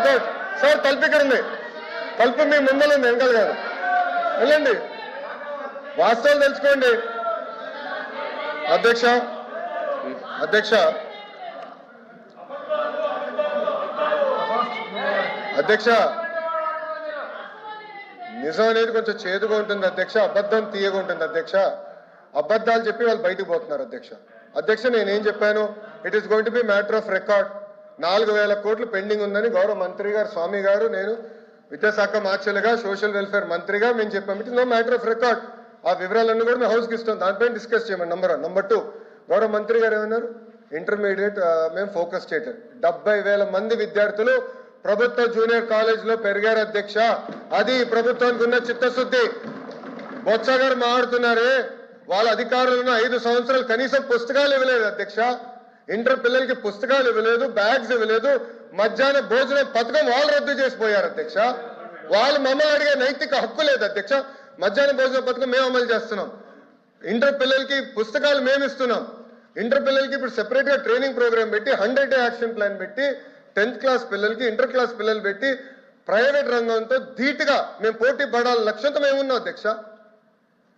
Sir sir తలుపు ఇక్కడ ఉంది, తలుపు మీ ముందర ఉంది, వెనకాల కాదు. వెళ్ళండి, వాస్తవాలు తెలుసుకోండి. అధ్యక్ష అధ్యక్ష అధ్యక్ష నిజం అనేది కొంచెం చేదుగా ఉంటుంది అధ్యక్ష, అబద్ధం తీయగా ఉంటుంది అధ్యక్ష. అబద్ధాలు చెప్పి వాళ్ళు బయటకు పోతున్నారు అధ్యక్ష. అధ్యక్ష నేనేం చెప్పాను, it is going to be matter of record. 4,000 కోట్లు పెండింగ్ ఉందని గౌరవ మంత్రి గారు స్వామి గారు, నేను విద్యాశాఖ మార్చలుగా సోషల్ వెల్ఫేర్ మంత్రిగా మేము చెప్పాము. It is no matter of record. ఆ వివరాలన్నీ కూడా మేము హౌస్కి ఇస్తాం, దానిపైన డిస్కస్ చేయమని. నంబర్ 1. నంబర్ 2, గౌరవ మంత్రి గారు ఏమన్నారు, ఇంటర్మీడియట్ మేము ఫోకస్ చేయటం. 70,000 మంది విద్యార్థులు ప్రభుత్వ జూనియర్ కాలేజీలో పెరిగారు అధ్యక్ష. అది ప్రభుత్వానికి ఉన్న చిత్తశుద్ధి. బొత్స గారు మాట్లాడుతున్నారే, వాళ్ళ అధికారులను 5 సంవత్సరాలు కనీసం పుస్తకాలు ఇవ్వలేదు అధ్యక్ష. ఇంటర్ పిల్లలకి పుస్తకాలు ఇవ్వలేదు, బ్యాగ్స్ ఇవ్వలేదు, మధ్యాహ్న భోజన పథకం వాళ్ళు రద్దు చేసిపోయారు అధ్యక్ష. వాళ్ళు మమ్మల్ని అడిగే నైతిక హక్కు లేదు అధ్యక్ష. మధ్యాహ్న భోజన పథకం మేము అమలు చేస్తున్నాం, ఇంటర్ పిల్లలకి పుస్తకాలు మేము ఇస్తున్నాం. ఇంటర్ పిల్లలకి ఇప్పుడు సెపరేట్ గా ట్రైనింగ్ ప్రోగ్రామ్ పెట్టి 100 డే యాక్షన్ ప్లాన్ పెట్టి 10th క్లాస్ పిల్లలకి, ఇంటర్ క్లాస్ పిల్లలు పెట్టి ప్రైవేట్ రంగంతో ధీటుగా మేము పోటీ పడాలి లక్ష్యంతో మేము ఉన్నాం అధ్యక్ష.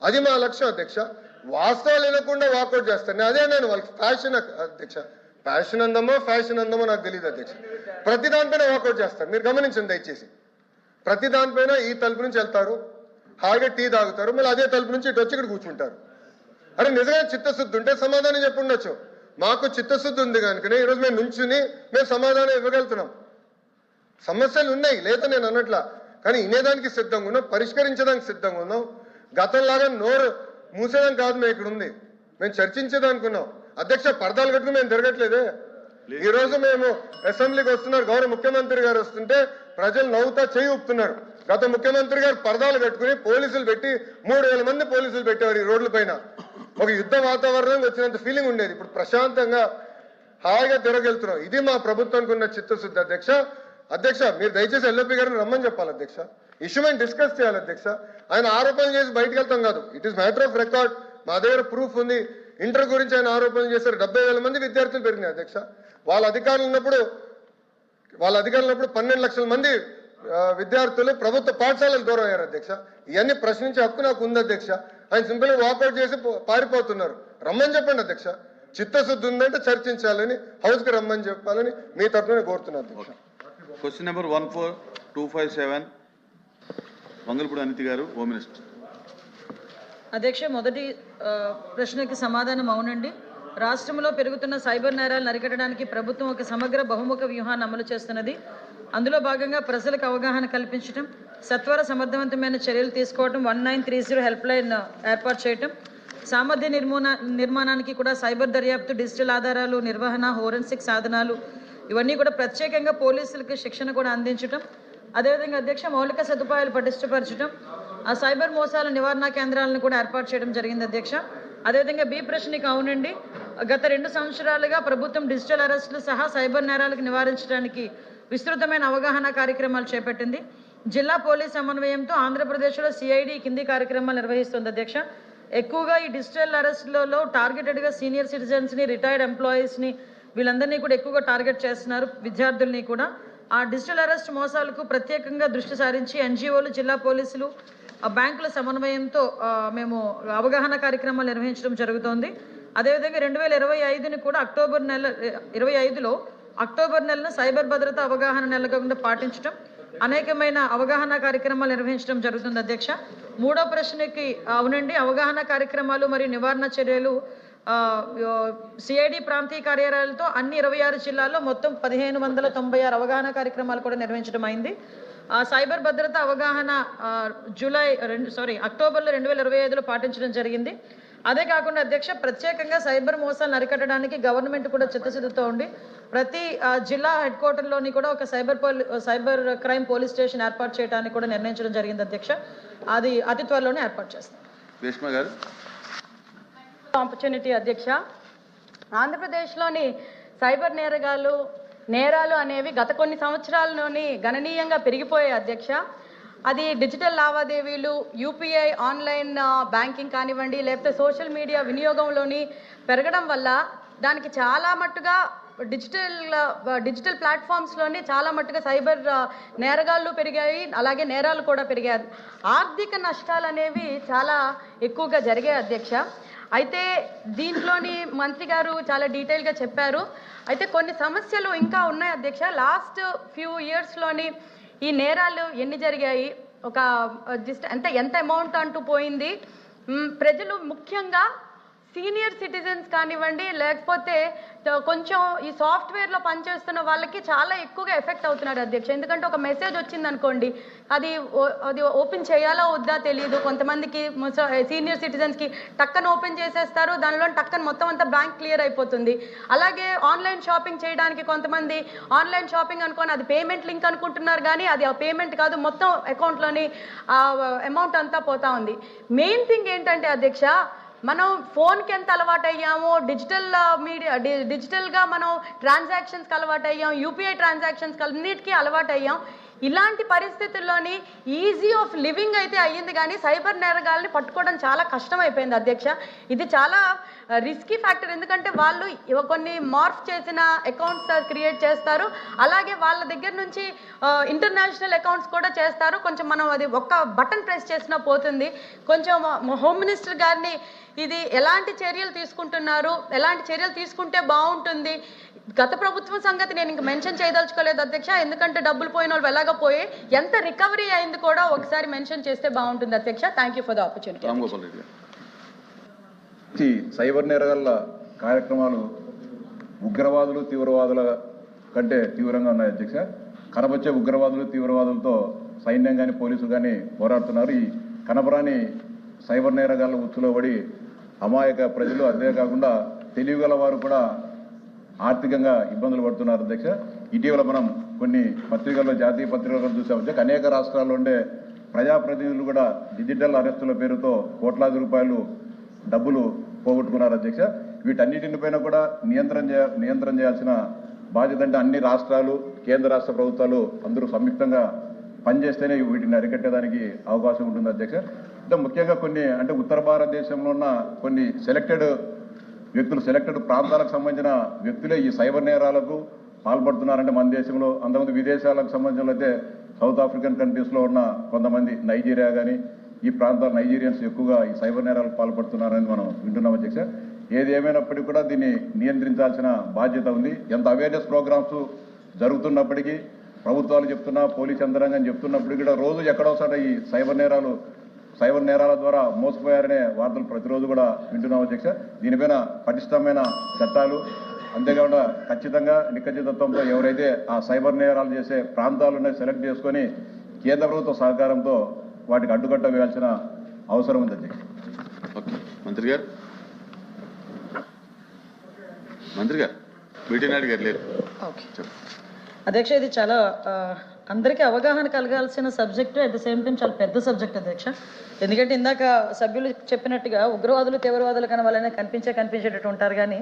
అది మా లక్ష్యం అధ్యక్ష. వాస్తవాలు వినకుండా వాకౌట్ చేస్తాను. అదే నేను వాళ్ళకి ఫ్యాషన్ అధ్యక్ష, ఫ్యాషన్ అందమో ఫ్యాషన్ అందమో నాకు తెలియదు అధ్యక్ష. ప్రతి దానిపైన వాకౌట్ చేస్తారు, మీరు గమనించండి దయచేసి. ప్రతి దానిపైన ఈ తలుపు నుంచి వెళ్తారు, హాయిగా టీ తాగుతారు, మళ్ళీ అదే తలుపు నుంచి ఇటు వచ్చి ఇక్కడ కూర్చుంటారు. అరే నిజంగా చిత్తశుద్ధి ఉంటే సమాధానం చెప్పుండొచ్చు. మాకు చిత్తశుద్ధి ఉంది కనుకనే ఈరోజు మేము నుంచుని మేము సమాధానం ఇవ్వగలుగుతున్నాం. సమస్యలు ఉన్నాయి లేదా నేను అన్నట్లా, కానీ వినేదానికి సిద్ధంగా ఉన్నాం, పరిష్కరించడానికి సిద్ధంగా ఉన్నాం. గతంలాగా నోరు మూసేదానికి కాదు మేము ఇక్కడ ఉంది, మేము చర్చించేదానికి ఉన్నాం అధ్యక్ష. పరదాలు కట్టుకుని మేము తిరగట్లేదే. ఈ రోజు మేము అసెంబ్లీకి వస్తున్నారు, గౌరవ ముఖ్యమంత్రి గారు వస్తుంటే ప్రజలు నవ్వుతా చేయి ఊపుతున్నారు. గత ముఖ్యమంత్రి గారు పరదాలు కట్టుకుని పోలీసులు పెట్టి 3,000 మంది పోలీసులు పెట్టేవారు ఈ రోడ్ల పైన. ఒక యుద్ధ వాతావరణం వచ్చినంత ఫీలింగ్ ఉండేది. ఇప్పుడు ప్రశాంతంగా హాయిగా తిరగలుగుతున్నాం. ఇది మా ప్రభుత్వానికి ఉన్న చిత్తశుద్ధి అధ్యక్ష. అధ్యక్ష మీరు దయచేసి ఎల్ఓపి గారిని రమ్మని చెప్పాలి అధ్యక్ష. ఇష్యూ మేము డిస్కస్ చేయాలి అధ్యక్ష. ఆయన ఆరోపణలు చేసి బయటకు వెళ్తాం కాదు, it is matter of record. మా దగ్గర ప్రూఫ్ ఉంది. ఇంటర్ గురించి ఆయన ఆరోపణలు చేశారు. 70,000 మంది విద్యార్థులు పెరిగినాయి అధ్యక్ష. వాళ్ళ అధికారులు ఉన్నప్పుడు 12 లక్షల మంది విద్యార్థులు ప్రభుత్వ పాఠశాలకు దూరం అయ్యారు అధ్యక్ష. ఇవన్నీ ప్రశ్నించే హక్కు నాకు ఉంది అధ్యక్ష. ఆయన సింపుల్గా వాకౌట్ చేసి పారిపోతున్నారు. రమ్మని చెప్పండి అధ్యక్ష. చిత్తశుద్ధి ఉందంటే చర్చించాలని, హౌస్కి రమ్మని చెప్పాలని మీ తరఫున కోరుతున్నాను అధ్యక్ష. క్వశ్చన్ నెంబర్ 14257 వంగలపూడి అనితి గారు, హోమ్ మినిస్టర్. అధ్యక్ష మొదటి ప్రశ్నకి సమాధానం అవునండి. రాష్ట్రంలో పెరుగుతున్న సైబర్ నేరాలను అరికట్టడానికి ప్రభుత్వం ఒక సమగ్ర బహుముఖ వ్యూహాన్ని అమలు చేస్తున్నది. అందులో భాగంగా ప్రజలకు అవగాహన కల్పించడం, సత్వర సమర్థవంతమైన చర్యలు తీసుకోవడం, 1930 హెల్ప్ లైన్ ఏర్పాటు చేయటం, సామర్థ్య నిర్మాణానికి కూడా సైబర్ దర్యాప్తు, డిజిటల్ ఆధారాలు నిర్వహణ, ఫోరెన్సిక్ సాధనాలు ఇవన్నీ కూడా ప్రత్యేకంగా పోలీసులకు శిక్షణ కూడా అందించడం, అదేవిధంగా అధ్యక్ష మౌలిక సదుపాయాలు పటిష్టపరచడం, ఆ సైబర్ మోసాల నివారణ కేంద్రాలను కూడా ఏర్పాటు చేయడం జరిగింది అధ్యక్ష. అదేవిధంగా బి ప్రశ్నకి అవునండి, గత 2 సంవత్సరాలుగా ప్రభుత్వం డిజిటల్ అరెస్టులు సహా సైబర్ నేరాలకు నివారించడానికి విస్తృతమైన అవగాహన కార్యక్రమాలు చేపట్టింది. జిల్లా పోలీస్ సమన్వయంతో ఆంధ్రప్రదేశ్లో సిఐడి కింది కార్యక్రమాలు నిర్వహిస్తుంది అధ్యక్ష. ఎక్కువగా ఈ డిజిటల్ అరెస్టులలో టార్గెటెడ్గా సీనియర్ సిటిజన్స్ని, రిటైర్డ్ ఎంప్లాయీస్ని వీళ్ళందరినీ కూడా ఎక్కువగా టార్గెట్ చేస్తున్నారు, విద్యార్థుల్ని కూడా. ఆ డిజిటల్ అరెస్ట్ మోసాలకు ప్రత్యేకంగా దృష్టి సారించి ఎన్జిఓలు, జిల్లా పోలీసులు, బ్యాంకుల సమన్వయంతో మేము అవగాహన కార్యక్రమాలు నిర్వహించడం జరుగుతోంది. అదేవిధంగా 2025ని కూడా అక్టోబర్ 25లో అక్టోబర్ నెలను సైబర్ భద్రత అవగాహన నెలగా పాటించడం, అనేకమైన అవగాహన కార్యక్రమాలు నిర్వహించడం జరుగుతుంది అధ్యక్ష. మూడో ప్రశ్నకి అవునండి, అవగాహన కార్యక్రమాలు మరియు నివారణ చర్యలు సిఐడి ప్రాంతీయ కార్యాలయాలతో అన్ని 26 జిల్లాల్లో మొత్తం 1596 అవగాహన కార్యక్రమాలు కూడా నిర్వహించడం అయింది. సైబర్ భద్రత అవగాహన అక్టోబర్లో 2025లో పాటించడం జరిగింది. అదే కాకుండా అధ్యక్ష ప్రత్యేకంగా సైబర్ మోసాలను అరికట్టడానికి గవర్నమెంట్ కూడా చిత్తశుద్ధితో ఉండి ప్రతి జిల్లా హెడ్ క్వార్టర్లోని కూడా ఒక సైబర్ క్రైమ్ పోలీస్ స్టేషన్ ఏర్పాటు చేయడానికి కూడా నిర్ణయించడం జరిగింది అధ్యక్ష. అది అతి త్వరలోనే ఏర్పాటు చేస్తాం. ఆపర్చునిటీ అధ్యక్ష, ఆంధ్రప్రదేశ్లోని సైబర్ నేరాలు అనేవి గత కొన్ని సంవత్సరాల్లోని గణనీయంగా పెరిగిపోయాయి అధ్యక్ష. అది డిజిటల్ లావాదేవీలు, యూపీఐ, ఆన్లైన్ బ్యాంకింగ్ కానివ్వండి, లేకపోతే సోషల్ మీడియా వినియోగంలోని పెరగడం వల్ల దానికి చాలా మట్టుగా డిజిటల్ ప్లాట్ఫామ్స్లోని చాలా మట్టుగా సైబర్ నేరగాళ్ళు పెరిగాయి, అలాగే నేరాలు కూడా పెరిగాయి. ఆర్థిక నష్టాలు అనేవి చాలా ఎక్కువగా జరిగాయి అధ్యక్ష. అయితే దీంట్లోని మంత్రి గారు చాలా డీటెయిల్గా చెప్పారు. అయితే కొన్ని సమస్యలు ఇంకా ఉన్నాయి అధ్యక్ష. లాస్ట్ ఫ్యూ ఇయర్స్లోని ఈ నేరాలు ఎన్ని జరిగాయి, ఒక జస్ట్ ఎంత అమౌంట్ అంటూ పోయింది. ప్రజలు ముఖ్యంగా సీనియర్ సిటిజన్స్ కానివ్వండి, లేకపోతే కొంచెం ఈ సాఫ్ట్వేర్లో పనిచేస్తున్న వాళ్ళకి చాలా ఎక్కువగా ఎఫెక్ట్ అవుతున్నారు అధ్యక్ష. ఎందుకంటే ఒక మెసేజ్ వచ్చింది అనుకోండి, అది ఓపెన్ చేయాలా వద్దా తెలియదు. కొంతమందికి సీనియర్ సిటిజన్స్కి టక్కన ఓపెన్ చేసేస్తారు, దానిలో టక్కన మొత్తం అంతా బ్యాంక్ క్లియర్ అయిపోతుంది. అలాగే ఆన్లైన్ షాపింగ్ చేయడానికి కొంతమంది ఆన్లైన్ షాపింగ్ అనుకోని అది పేమెంట్ లింక్ అనుకుంటున్నారు, కానీ అది ఆ పేమెంట్ కాదు, మొత్తం అకౌంట్లోని అమౌంట్ అంతా పోతా ఉంది. మెయిన్ థింగ్ ఏంటంటే అధ్యక్ష, మనం ఫోన్కి ఎంత అలవాటు అయ్యామో, డిజిటల్గా మనం ట్రాన్సాక్షన్స్కి అలవాటు అయ్యాం, యూపీఐ ట్రాన్సాక్షన్స్కి అన్నిటికీ అలవాటు అయ్యాం. ఇలాంటి పరిస్థితుల్లోని ఈజీ ఆఫ్ లివింగ్ అయితే అయ్యింది, కానీ సైబర్ నేరగాల్ని పట్టుకోవడం చాలా కష్టమైపోయింది అధ్యక్ష. ఇది చాలా రిస్కీ ఫ్యాక్టర్. ఎందుకంటే వాళ్ళు కొన్ని మార్ఫ్ చేసిన అకౌంట్స్ క్రియేట్ చేస్తారు, అలాగే వాళ్ళ దగ్గర నుంచి ఇంటర్నేషనల్ అకౌంట్స్ కూడా చేస్తారు. కొంచెం మనం అది ఒక్క బటన్ ప్రెస్ చేసినా పోతుంది. కొంచెం హోమ్ మినిస్టర్ గారిని ఇది ఎలాంటి చర్యలు తీసుకుంటున్నారు, ఎలాంటి చర్యలు తీసుకుంటే బాగుంటుంది. గత ప్రభుత్వం సంగతి నేను ఇంక మెన్షన్ చేయదలుచుకోలేదు అధ్యక్ష, ఎందుకంటే డబ్బులు పోయిన వాళ్ళు ఎలాగ పోయి ఎంత రికవరీ అయింది కూడా ఒకసారి మెన్షన్ చేస్తే బాగుంటుంది అధ్యక్ష. Thank you for the opportunity. Cyber నేరగాళ్ల కార్యక్రమాలు ఉగ్రవాదులు తీవ్రవాదుల కంటే తీవ్రంగా ఉన్నాయి అధ్యక్ష. కనబొచ్చే ఉగ్రవాదులు తీవ్రవాదులతో సైన్యం కానీ పోలీసులు కానీ పోరాడుతున్నారు. ఈ కనబరాని సైబర్ నేరగాళ్ల ఉచ్చులో పడి అమాయక ప్రజలు, అంతేకాకుండా తెలివిగల వారు కూడా ఆర్థికంగా ఇబ్బందులు పడుతున్నారు అధ్యక్ష. ఇటీవల మనం కొన్ని పత్రికల్లో, జాతీయ పత్రికల్లో చూసాం అధ్యక్ష. అనేక రాష్ట్రాల్లో ఉండే ప్రజాప్రతినిధులు కూడా డిజిటల్ అరెస్టుల పేరుతో కోట్లాది రూపాయలు డబ్బులు పోగొట్టుకున్నారు అధ్యక్ష. వీటన్నిటిపైన కూడా నియంత్రణ చేయాల్సిన బాధ్యత అంటే అన్ని రాష్ట్రాలు, కేంద్ర రాష్ట్ర ప్రభుత్వాలు అందరూ సంయుక్తంగా పనిచేస్తేనే వీటిని అరికట్టేదానికి అవకాశం ఉంటుంది అధ్యక్ష. అంటే ముఖ్యంగా కొన్ని అంటే ఉత్తర భారతదేశంలో ఉన్న కొన్ని సెలెక్టెడ్ ప్రాంతాలకు సంబంధించిన వ్యక్తులే ఈ సైబర్ నేరాలకు పాల్పడుతున్నారంటే మన దేశంలో. అంతకుముందు విదేశాలకు సంబంధించిన అయితే సౌత్ ఆఫ్రికన్ కంట్రీస్లో ఉన్న కొంతమంది, నైజీరియా కానీ ఈ ప్రాంతాల నైజీరియన్స్ ఎక్కువగా ఈ సైబర్ నేరాలకు పాల్పడుతున్నారని మనం వింటున్నాం అధ్యక్ష. ఏది ఏమైనప్పటికీ కూడా దీన్ని నియంత్రించాల్సిన బాధ్యత ఉంది. ఎంత అవేర్నెస్ ప్రోగ్రామ్స్ జరుగుతున్నప్పటికీ, ప్రభుత్వాలు చెప్తున్నా, పోలీస్ యంత్రాంగం చెప్తున్నప్పటికీ కూడా రోజు ఎక్కడోసారి ఈ సైబర్ నేరాల ద్వారా మోసపోయారనే వార్తలు ప్రతిరోజు కూడా వింటున్నాం అధ్యక్ష. దీనిపైన పటిష్టమైన చట్టాలు, అంతేకాకుండా ఖచ్చితంగా నిక్కచ్చితత్వంతో ఎవరైతే ఆ సైబర్ నేరాలు చేసే ప్రాంతాలను సెలెక్ట్ చేసుకొని కేంద్ర ప్రభుత్వ సహకారంతో వాటికి అడ్డుకట్ట వేయాల్సిన అవసరం ఉంది అధ్యక్ష. ఓకే, మంత్రి గారు వీటినాయుడు గారు లేరు. ఓకే అధ్యక్ష, ఇది చాలా అందరికీ అవగాహన కలగాల్సిన subject, at the same time చాలా పెద్ద సబ్జెక్ట్ అధ్యక్ష. ఎందుకంటే ఇందాక సభ్యులు చెప్పినట్టుగా ఉగ్రవాదులు తీవ్రవాదులు కానీ వాళ్ళైనా కనిపించేటట్టు ఉంటారు, కానీ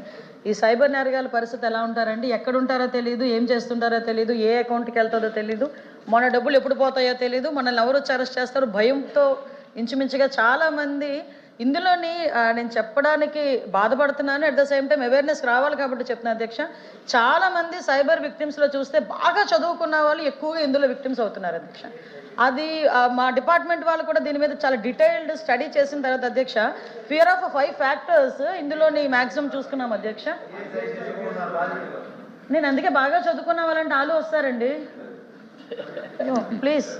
ఈ సైబర్ నేరగాల పరిస్థితి ఎలా ఉంటారండి, ఎక్కడ ఉంటారో తెలియదు, ఏం చేస్తుంటారో తెలియదు, ఏ అకౌంట్కి వెళ్తుందో తెలియదు, మన డబ్బులు ఎప్పుడు పోతాయో తెలియదు, మనల్ని ఎవరు వచ్చి అరెస్ట్ చేస్తారు భయంతో ఇంచుమించుగా చాలామంది ఇందులోని నేను చెప్పడానికి బాధపడుతున్నాను. At the same time awareness రావాలి కాబట్టి చెప్తున్నా అధ్యక్ష. చాలామంది సైబర్ విక్టిమ్స్లో చూస్తే బాగా చదువుకున్న వాళ్ళు ఎక్కువగా ఇందులో విక్టిమ్స్ అవుతున్నారు అధ్యక్ష. అది మా డిపార్ట్మెంట్ వాళ్ళు కూడా దీని మీద చాలా డీటెయిల్డ్ స్టడీ చేసిన తర్వాత అధ్యక్ష, ఫియర్ ఆఫ్ 5 ఫ్యాక్టర్స్ ఇందులోని మ్యాక్సిమం చూసుకున్నాం అధ్యక్ష. నేను అందుకే బాగా చదువుకున్న వాళ్ళంటే ఆలు వస్తారండి, ప్లీజ్.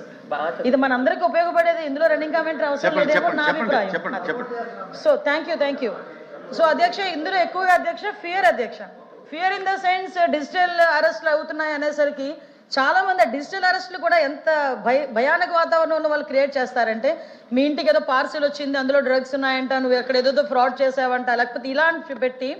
ఇది మనందరికీ ఉపయోగపడేది, ఇందులో రన్నింగ్ కామెంటరీ అవసరం లేదేమో నా అభిప్రాయం. So thank you. సో అధ్యక్ష, ఇందులో ఎక్కువగా అధ్యక్ష fear in the sense digital అరెస్ట్లు అవుతున్నాయి అనేసరికి చాలా మంది డిజిటల్ అరెస్టులు కూడా ఎంత భయానక వాతావరణంలో వాళ్ళు క్రియేట్ చేస్తారంటే, మీ ఇంటికి ఏదో పార్సిల్ వచ్చింది, అందులో డ్రగ్స్ ఉన్నాయంట, నువ్వు ఎక్కడ ఏదో ఫ్రాడ్ చేసావంట, లేకపోతే ఇలాంటి పెట్టి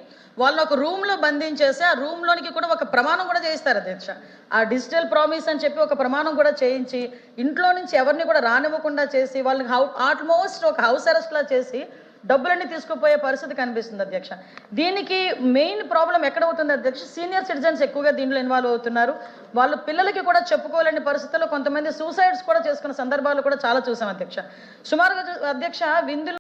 వాళ్ళని ఒక రూమ్లో బంధించేసి ఆ రూమ్లోనికి కూడా ఒక ప్రమాణం కూడా చేయిస్తారు అధ్యక్ష. ఆ డిజిటల్ ప్రామిస్ అని చెప్పి ఒక ప్రమాణం కూడా చేయించి ఇంట్లో నుంచి ఎవరిని కూడా రానివ్వకుండా చేసి వాళ్ళకి ఆల్మోస్ట్ ఒక హౌస్ అరెస్ట్లా చేసి డబ్బులన్నీ తీసుకుపోయే పరిస్థితి కనిపిస్తుంది అధ్యక్ష. దీనికి మెయిన్ ప్రాబ్లం ఎక్కడ అవుతుంది అధ్యక్ష, సీనియర్ సిటిజన్స్ ఎక్కువగా దీంట్లో ఇన్వాల్వ్ అవుతున్నారు. వాళ్ళు పిల్లలకి కూడా చెప్పుకోలేని పరిస్థితుల్లో కొంతమంది సూసైడ్స్ కూడా చేసుకున్న సందర్భాలు కూడా చాలా చూసాం అధ్యక్ష. సుమారుగా అధ్యక్ష, విందులో